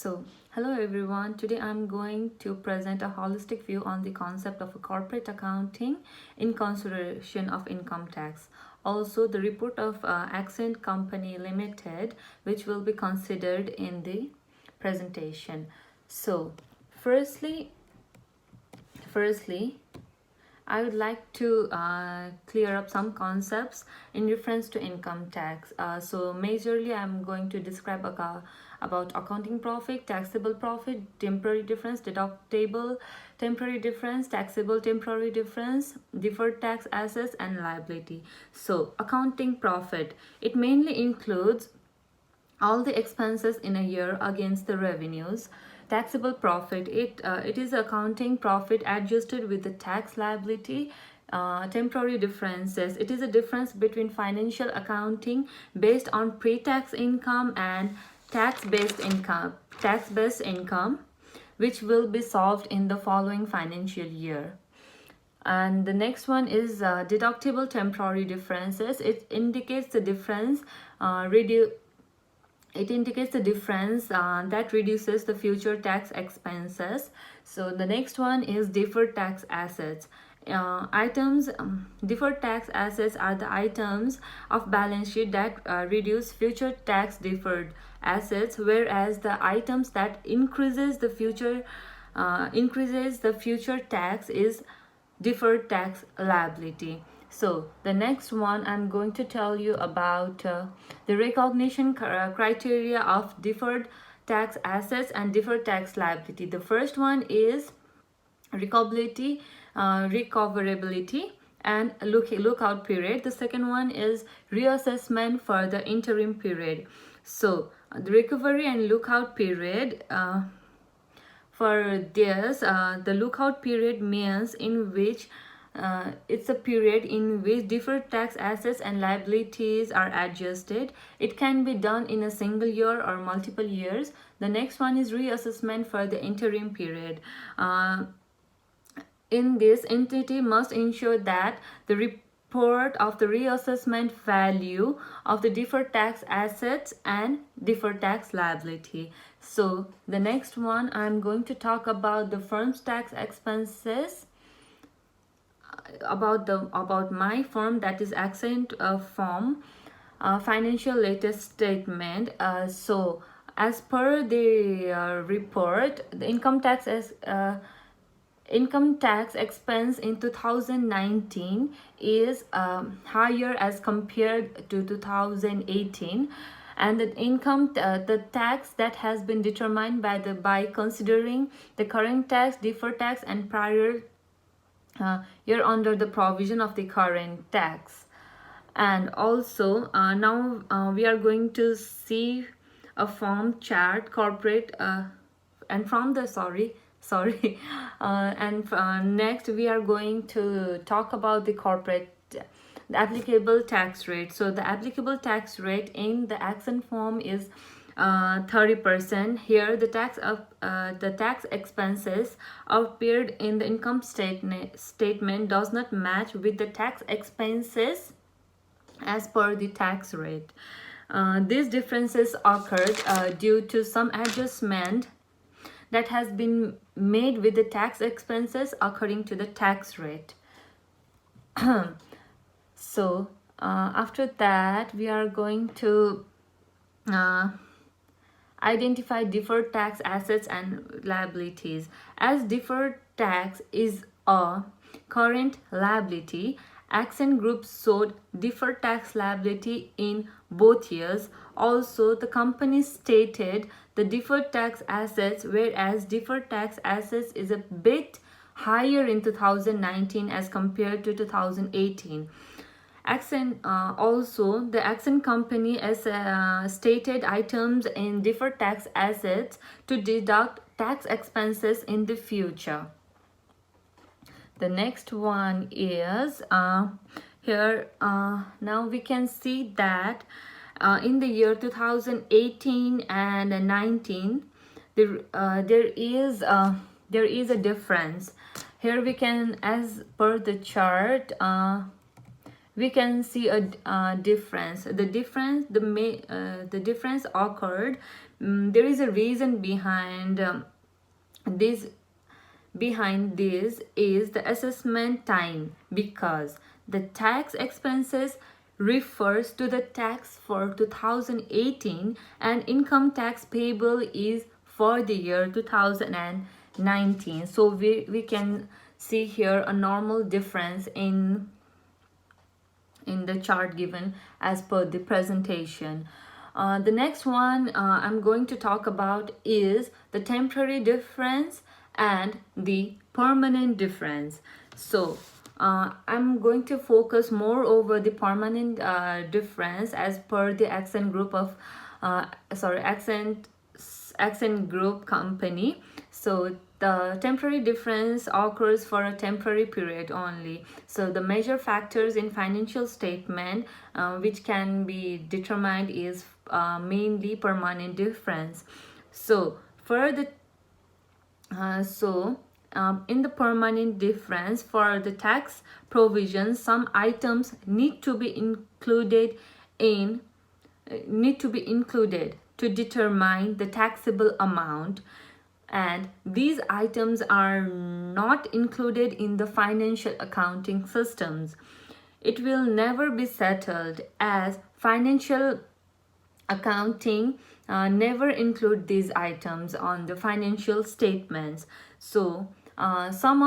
Hello everyone. Today I'm going to present a holistic view on the concept of a corporate accounting in consideration of income tax. Also, the report of Accent Company Limited, which will be considered in the presentation. So, firstly, firstly, I would like to clear up some concepts in reference to income tax. Majorly, I'm going to describe about accounting profit, taxable profit, temporary difference, deductible temporary difference, taxable temporary difference, deferred tax assets, and liability. So, accounting profit, it mainly includes all the expenses in a year against the revenues. Taxable profit, it is accounting profit adjusted with the tax liability. Temporary differences, it is a difference between financial accounting based on pre-tax income and tax based income, which will be solved in the following financial year. And the next one is deductible temporary differences. It indicates the difference that reduces the future tax expenses. So the next one is deferred tax assets. Deferred tax assets are the items of balance sheet that reduce future tax deferred assets, whereas the items that increases the future tax is deferred tax liability. So the next one I'm going to tell you about the recognition criteria of deferred tax assets and deferred tax liability. The first one is recoverability, and lookout period. The second one is reassessment for the interim period. So the recovery and lookout period. For this, the lookout period means in which it's a period in which deferred tax assets and liabilities are adjusted. It can be done in a single year or multiple years. The next one is reassessment for the interim period. In this, entity must ensure that the report of the reassessment value of the deferred tax assets and deferred tax liability. So the next one, I'm going to talk about the firm's tax expenses, about my firm, that is Accent firm financial latest statement. So as per the report, the income tax expense in 2019 is higher as compared to 2018, and the tax that has been determined by considering the current tax, deferred tax, and prior year under the provision of the current tax. And also now we are going to see a form chart corporate and from the next we are going to talk about the applicable tax rate. So the applicable tax rate in the Accent form is 30%. Here the tax expenses appeared in the income statement does not match with the tax expenses as per the tax rate. These differences occurred due to some adjustment that has been made with the tax expenses according to the tax rate. So after that, we are going to identify deferred tax assets and liabilities. As deferred tax is a current liability, Accent Group showed deferred tax liability in both years. Also, the company stated the deferred tax assets, whereas deferred tax assets is a bit higher in 2019 as compared to 2018. The Accent company has stated items in deferred tax assets to deduct tax expenses in the future. The next one is here. Now we can see that in the year 2018 and 19, there is a difference. Here we can, as per the chart, we can see a difference. The difference occurred there is a reason this behind this is the assessment time, because the tax expenses refers to the tax for 2018 and income tax payable is for the year 2019. So we can see here a normal difference in the chart given as per the presentation. The next one I'm going to talk about is the temporary difference and the permanent difference. So I'm going to focus more over the permanent difference as per the accent group of accent group company. So the temporary difference occurs for a temporary period only. So the major factors in financial statement which can be determined is mainly permanent difference. So for the in the permanent difference, for the tax provisions, some items need to be included to determine the taxable amount, and these items are not included in the financial accounting systems. It will never be settled as financial accounting never include these items on the financial statements. So some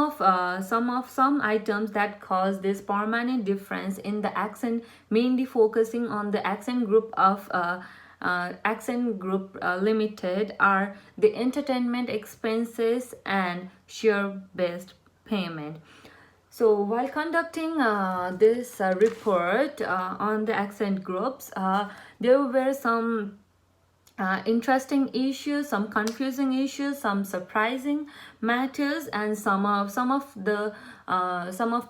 items that cause this permanent difference in the accent, mainly focusing on the accent group of limited, are the entertainment expenses and share based payment. So while conducting this report on the accent groups, there were some interesting issues, some confusing issues, some surprising matters, and some of the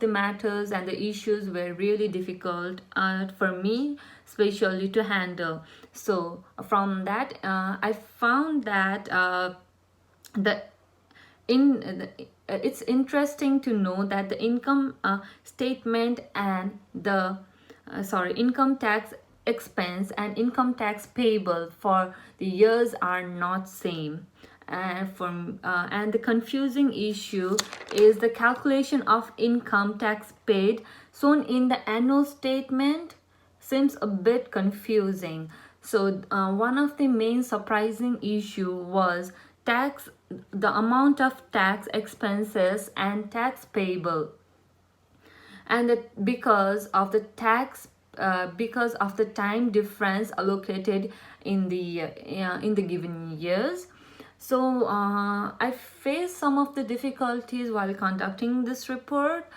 matters and the issues were really difficult for me especially to handle. So from that I found that it's interesting to know that the income statement and the income tax expense and income tax payable for the years are not same. And the confusing issue is the calculation of income tax paid shown in the annual statement seems a bit confusing. So one of the main surprising issue was the amount of tax expenses and tax payable, and that because of the time difference allocated in the given years. So I faced some of the difficulties while conducting this report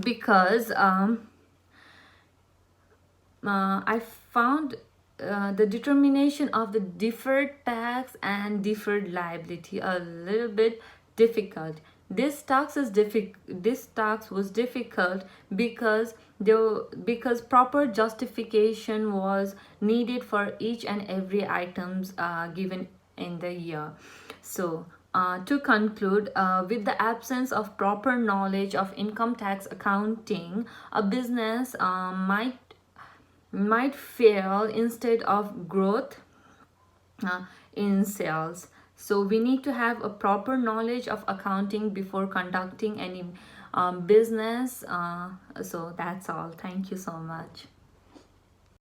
because I found the determination of the deferred tax and deferred liability a little bit difficult. This tax was difficult because proper justification was needed for each and every items given in the year. So to conclude, with the absence of proper knowledge of income tax accounting, a business might fail instead of growth in sales. So we need to have a proper knowledge of accounting before conducting any business. So that's all. Thank you so much.